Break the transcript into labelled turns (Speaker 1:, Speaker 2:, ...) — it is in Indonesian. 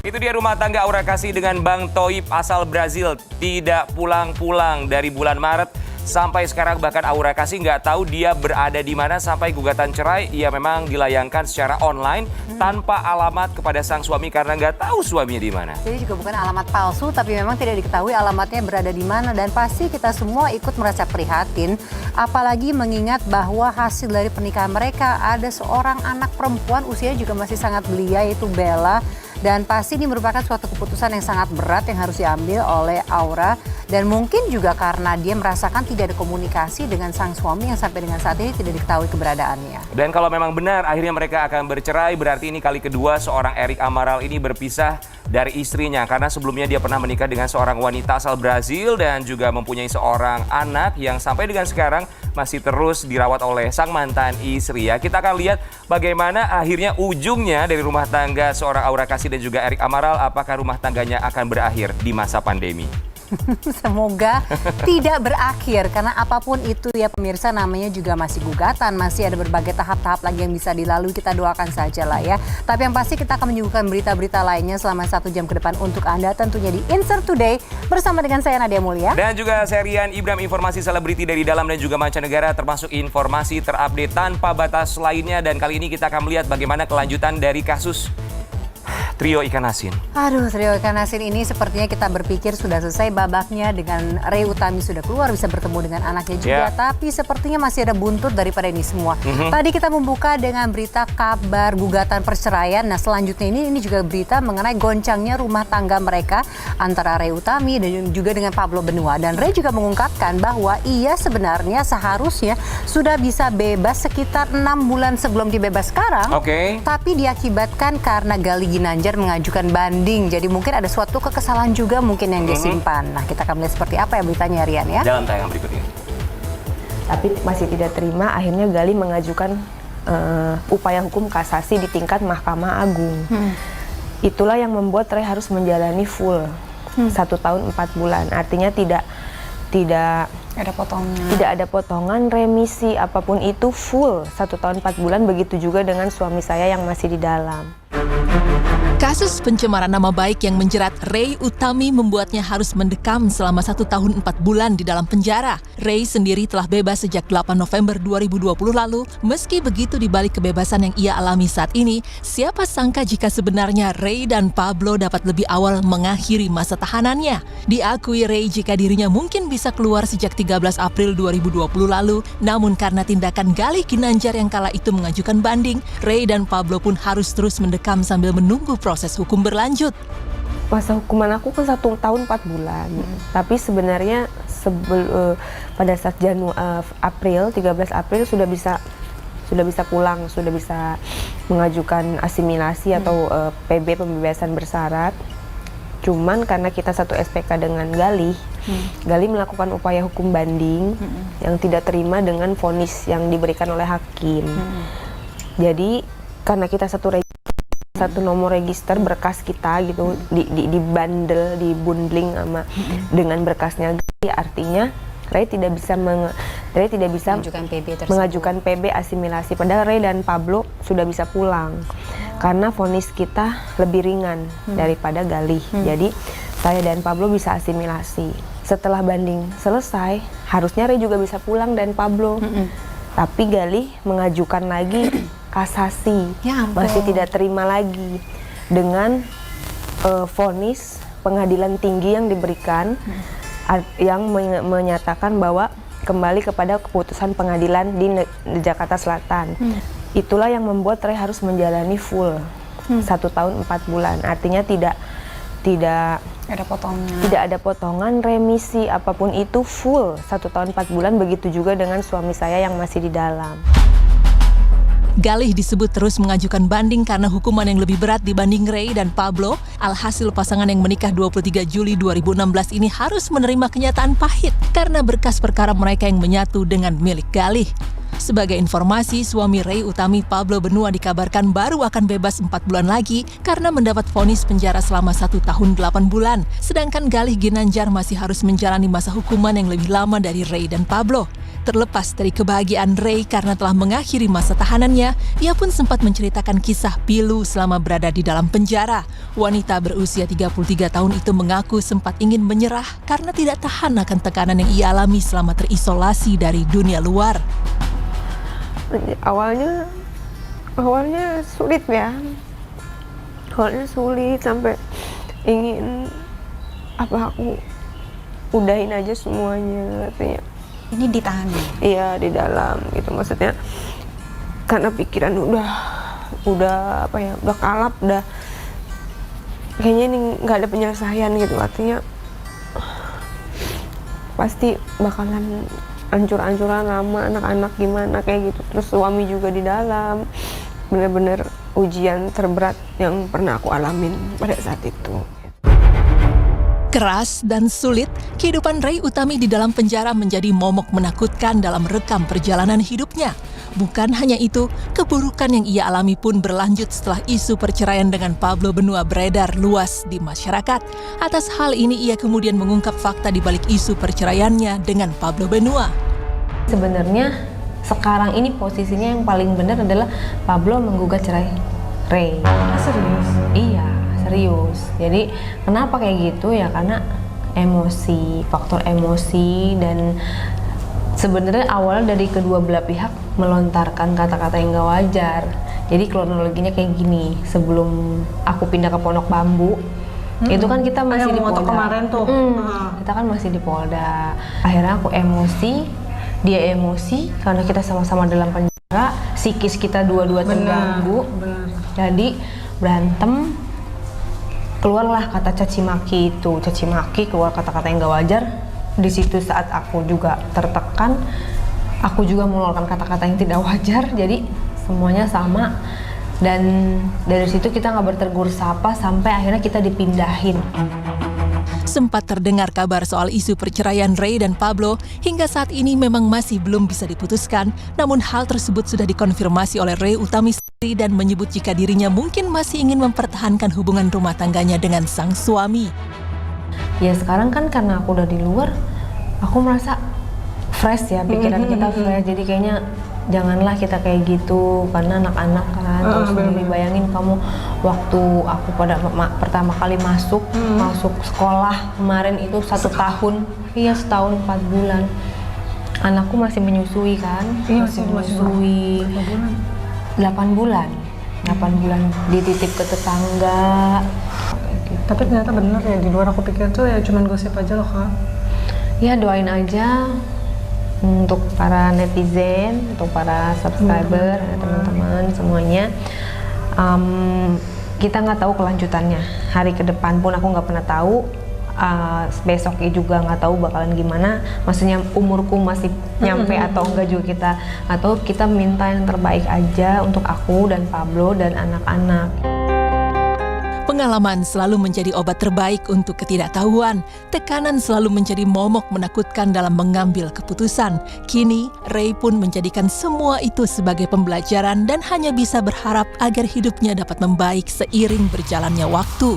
Speaker 1: Itu dia rumah tangga Aura Kasih dengan Bang Thoib asal Brazil. Tidak pulang-pulang dari bulan Maret sampai sekarang, bahkan Aura Kasih nggak tahu dia berada di mana sampai gugatan cerai. Ia memang dilayangkan secara online tanpa alamat kepada sang suami karena nggak tahu suaminya di mana.
Speaker 2: Jadi juga bukan alamat palsu, tapi memang tidak diketahui alamatnya berada di mana. Dan pasti kita semua ikut merasa prihatin, apalagi mengingat bahwa hasil dari pernikahan mereka ada seorang anak perempuan usia juga masih sangat belia, yaitu Bella. Dan pasti ini merupakan suatu keputusan yang sangat berat yang harus diambil oleh Aura. Dan mungkin juga karena dia merasakan tidak ada komunikasi dengan sang suami yang sampai dengan saat ini tidak diketahui keberadaannya.
Speaker 1: Dan kalau memang benar akhirnya mereka akan bercerai, berarti ini kali kedua seorang Erik Amaral ini berpisah dari istrinya. Karena sebelumnya dia pernah menikah dengan seorang wanita asal Brazil dan juga mempunyai seorang anak yang sampai dengan sekarang masih terus dirawat oleh sang mantan istri. Ya, kita akan lihat bagaimana akhirnya ujungnya dari rumah tangga seorang Aura Kasih dan juga Erik Amaral. Apakah rumah tangganya akan berakhir di masa pandemi?
Speaker 2: Semoga tidak berakhir, karena apapun itu ya pemirsa, namanya juga masih gugatan, masih ada berbagai tahap-tahap lagi yang bisa dilalui. Kita doakan saja lah ya. Tapi yang pasti kita akan menyuguhkan berita-berita lainnya selama 1 jam ke depan untuk Anda, tentunya di Insert Today bersama dengan saya Nadia Mulya.
Speaker 1: Dan juga serian Ibram, informasi selebriti dari dalam dan juga mancanegara, termasuk informasi terupdate tanpa batas lainnya. Dan kali ini kita akan melihat bagaimana kelanjutan dari kasus trio ikan asin.
Speaker 2: Aduh, trio ikan asin ini sepertinya kita berpikir sudah selesai babaknya, dengan Ray Utami sudah keluar bisa bertemu dengan anaknya juga. Tapi sepertinya masih ada buntut daripada ini semua. Tadi kita membuka dengan berita kabar gugatan perceraian. Nah selanjutnya ini juga berita mengenai goncangnya rumah tangga mereka antara Ray Utami dan juga dengan Pablo Benua. Dan Ray juga mengungkapkan bahwa ia sebenarnya seharusnya sudah bisa bebas sekitar 6 bulan sebelum dibebas sekarang. Tapi diakibatkan karena Gali Ginanjar mengajukan banding. Jadi mungkin ada suatu kekesalan juga mungkin yang disimpan. Nah kita akan melihat seperti apa ya beritanya, Rian ya.
Speaker 1: Dalam tayangan berikut ini.
Speaker 3: Tapi masih tidak terima, akhirnya Gali mengajukan upaya hukum kasasi di tingkat Mahkamah Agung. Itulah yang membuat Ray harus menjalani full 1 tahun 4 bulan. Artinya tidak ada potongan, remisi apapun itu full 1 tahun 4 bulan. Begitu juga dengan suami saya yang masih di dalam.
Speaker 4: Kasus pencemaran nama baik yang menjerat Ray Utami membuatnya harus mendekam selama 1 tahun 4 bulan di dalam penjara. Ray sendiri telah bebas sejak 8 November 2020 lalu. Meski begitu, di balik kebebasan yang ia alami saat ini, siapa sangka jika sebenarnya Ray dan Pablo dapat lebih awal mengakhiri masa tahanannya. Diakui Ray jika dirinya mungkin bisa keluar sejak 13 April 2020 lalu, namun karena tindakan Gali Ginanjar yang kala itu mengajukan banding, Ray dan Pablo pun harus terus mendekam sambil menunggu proses hukum berlanjut.
Speaker 3: Masa hukuman aku kan 1 tahun 4 bulan. Tapi sebenarnya pada saat April 13 April sudah bisa pulang, sudah bisa mengajukan asimilasi atau PB, pembebasan bersyarat. Cuman karena kita satu SPK dengan Gali, Gali melakukan upaya hukum banding yang tidak terima dengan vonis yang diberikan oleh hakim. Jadi karena kita satu nomor register berkas kita gitu, di bundle, di bundling sama dengan berkasnya Gali, artinya Ray tidak bisa mengajukan PB asimilasi. Padahal Ray dan Pablo sudah bisa pulang karena vonis kita lebih ringan daripada Gali. Jadi saya dan Pablo bisa asimilasi. Setelah banding selesai, harusnya Ray juga bisa pulang dan Pablo. Tapi Gali mengajukan lagi kasasi, masih tidak terima lagi dengan vonis pengadilan tinggi yang diberikan, yang menyatakan bahwa kembali kepada keputusan pengadilan di Jakarta Selatan. Itulah yang membuat Ray harus menjalani full 1 tahun 4 bulan. Artinya tidak ada potongan, remisi apapun itu full 1 tahun 4 bulan. Begitu juga dengan suami saya yang masih di dalam.
Speaker 4: Galih disebut terus mengajukan banding karena hukuman yang lebih berat dibanding Ray dan Pablo. Alhasil pasangan yang menikah 23 Juli 2016 ini harus menerima kenyataan pahit karena berkas perkara mereka yang menyatu dengan milik Galih. Sebagai informasi, suami Ray Utami, Pablo Benua, dikabarkan baru akan bebas 4 bulan lagi karena mendapat vonis penjara selama 1 tahun 8 bulan. Sedangkan Galih Ginanjar masih harus menjalani masa hukuman yang lebih lama dari Ray dan Pablo. Terlepas dari kebahagiaan Ray karena telah mengakhiri masa tahanannya, ia pun sempat menceritakan kisah pilu selama berada di dalam penjara. Wanita berusia 33 tahun itu mengaku sempat ingin menyerah karena tidak tahan akan tekanan yang ia alami selama terisolasi dari dunia luar.
Speaker 3: Awalnya sulit ya. Awalnya sulit sampai ingin aku udahin aja semuanya katanya.
Speaker 2: Ini ditahan ya?
Speaker 3: Iya, di dalam gitu, maksudnya karena pikiran udah kalap, udah kayaknya ini nggak ada penyelesaian gitu, artinya pasti bakalan ancur-ancuran lama, anak-anak gimana kayak gitu. Terus suami juga di dalam, bener-bener ujian terberat yang pernah aku alamin pada saat itu.
Speaker 4: Keras dan sulit, kehidupan Ray Utami di dalam penjara menjadi momok menakutkan dalam rekam perjalanan hidupnya. Bukan hanya itu, keburukan yang ia alami pun berlanjut setelah isu perceraian dengan Pablo Benua beredar luas di masyarakat. Atas hal ini, ia kemudian mengungkap fakta di balik isu perceraiannya dengan Pablo Benua.
Speaker 3: Sebenarnya sekarang ini posisinya yang paling benar adalah Pablo menggugat cerai Ray.
Speaker 2: Serius?
Speaker 3: Iya, serius. Jadi kenapa kayak gitu ya, karena emosi, faktor emosi, dan sebenarnya awal dari kedua belah pihak melontarkan kata-kata yang gak wajar. Jadi kronologinya kayak gini, sebelum aku pindah ke Pondok Bambu, itu kan kita masih di Polda.
Speaker 2: Kemarin tuh.
Speaker 3: Kita kan masih di Polda. Akhirnya aku emosi, dia emosi, karena kita sama-sama dalam penjara, psikis kita dua-dua terganggu. Jadi berantem, keluarlah kata caci maki itu, keluar kata-kata yang gak wajar. Di situ saat aku juga tertekan, aku juga mengeluarkan kata-kata yang tidak wajar, jadi semuanya sama. Dan dari situ kita nggak bertegur sapa sampai akhirnya kita dipindahin.
Speaker 4: Sempat terdengar kabar soal isu perceraian Ray dan Pablo, hingga saat ini memang masih belum bisa diputuskan. Namun hal tersebut sudah dikonfirmasi oleh Ray Utami sendiri dan menyebut jika dirinya mungkin masih ingin mempertahankan hubungan rumah tangganya dengan sang suami.
Speaker 3: Ya sekarang kan karena aku udah di luar, aku merasa fresh ya, pikiran kita fresh. Jadi kayaknya janganlah kita kayak gitu, karena anak-anak kan. Terus sendiri bayangin kamu waktu aku pertama kali masuk sekolah kemarin itu 1 tahun, iya 1 tahun 4 bulan. Anakku masih menyusui kan, masih menyusui 8 bulan, dititip ke tetangga.
Speaker 5: Tapi ternyata bener ya, di luar aku pikir tuh ya cuman gosip aja loh Kak.
Speaker 3: Ya doain aja untuk para netizen, untuk para subscriber, teman-teman semuanya. Kita nggak tahu kelanjutannya. Hari ke depan pun aku nggak pernah tahu. Besoknya juga nggak tahu bakalan gimana. Maksudnya umurku masih nyampe atau enggak juga kita. Atau kita minta yang terbaik aja untuk aku dan Pablo dan anak-anak.
Speaker 4: Pengalaman selalu menjadi obat terbaik untuk ketidaktahuan. Tekanan selalu menjadi momok menakutkan dalam mengambil keputusan. Kini, Ray pun menjadikan semua itu sebagai pembelajaran dan hanya bisa berharap agar hidupnya dapat membaik seiring berjalannya waktu.